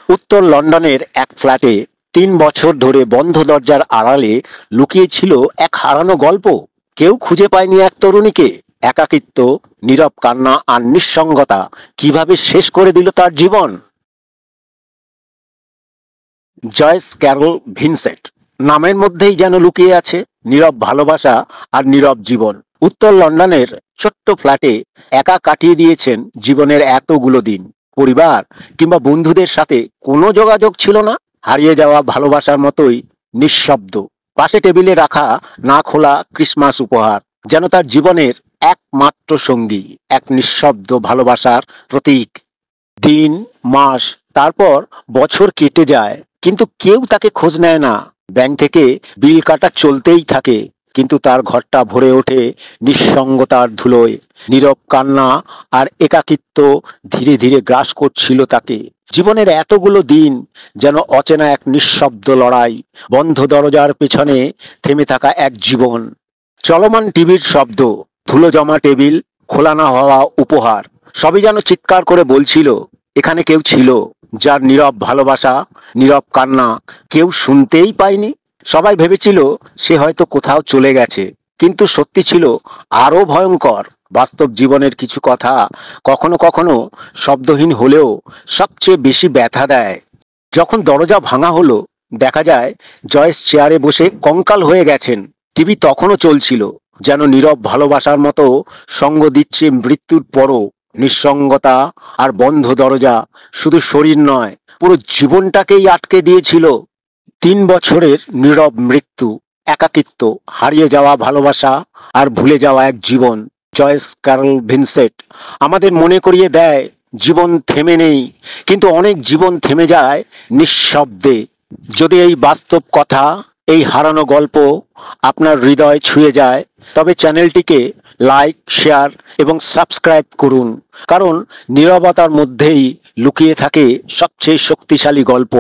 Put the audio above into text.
উত্তর লন্ডনের এক ফ্ল্যাটে ৩ বছর ধরে বন্ধ দরজার আড়ালে লুকিয়ে ছিল এক হারানো গল্প। কেউ খুঁজে পায়নি এক তরুণীকে। একাকিত্ব, নীরব কান্না আর নিঃসঙ্গতা কিভাবে শেষ করে দিল তার জীবন। জয়েস ক্যারল ভিনসেন্ট নামের মধ্যেই যেন লুকিয়ে আছে নীরব ভালোবাসা আর নীরব জীবন। উত্তর লন্ডনের ছোট্ট ফ্ল্যাটে একা কাটিয়ে দিয়েছেন জীবনের এতগুলো দিন। পরিবার কিংবা বন্ধুদের সাথে কোনো যোগাযোগ ছিল না। হারিয়ে যাওয়া ভালোবাসার মতোই নিঃশব্দ। পাশে টেবিলে রাখা না খোলা ক্রিসমাস উপহার যেন তার জীবনের একমাত্র সঙ্গী, এক নিঃশব্দ ভালোবাসার প্রতীক। দিন, মাস, তারপর বছর কেটে যায়, কিন্তু কেউ তাকে খোঁজ নেয় না। ব্যাংক থেকে বিল কাটা চলতেই থাকে, কিন্তু তার ঘরটা ভরে ওঠে নিঃসঙ্গতার ধুলোয়। নীরব কান্না আর একাকিত্ব ধীরে ধীরে গ্রাস করছিল তাকে। জীবনের এতগুলো দিন যেন অচেনা এক নিঃশব্দ লড়াই। বন্ধ দরজার পেছনে থেমে থাকা এক জীবন। চলমান টিভির শব্দ, ধুলো জমা টেবিল, খোলা না হওয়া উপহার, সবই যেন চিৎকার করে বলছিল এখানে কেউ ছিল যার নীরব ভালোবাসা, নীরব কান্না কেউ শুনতেই পায়নি। সবাই ভেবেছিল সে হয়তো কোথাও চলে গেছে, কিন্তু সত্যি ছিল আরো ভয়ঙ্কর। বাস্তব জীবনের কিছু কথা কখনো কখনো শব্দহীন হলেও সবচেয়ে বেশি ব্যথা দেয়। যখন দরজা ভাঙা হলো, দেখা যায় জয়েস চেয়ারে বসে কঙ্কাল হয়ে গেছেন। টিভি তখনও চলছিল, যেন নীরব ভালোবাসার মতো সঙ্গ দিচ্ছে মৃত্যুর পরও। নিঃসঙ্গতা আর বন্ধ দরজা শুধু শরীর নয়, পুরো জীবনটাকেই আটকে দিয়েছিল। ৩ বছরের নীরব মৃত্যু, একাকিত্ব, হারিয়ে যাওয়া ভালোবাসা আর ভুলে যাওয়া এক জীবন। জয়েস ক্যারল ভিনসেন্ট আমাদের মনে করিয়ে দেয় জীবন থেমে নেই, কিন্তু অনেক জীবন থেমে যায় নিঃশব্দে। যদি এই বাস্তব কথা, এই হারানো গল্প আপনার হৃদয় ছুঁয়ে যায়, তবে চ্যানেলটিকে লাইক, শেয়ার এবং সাবস্ক্রাইব করুন, কারণ নীরবতার মধ্যেই লুকিয়ে থাকে সবচেয়ে শক্তিশালী গল্প।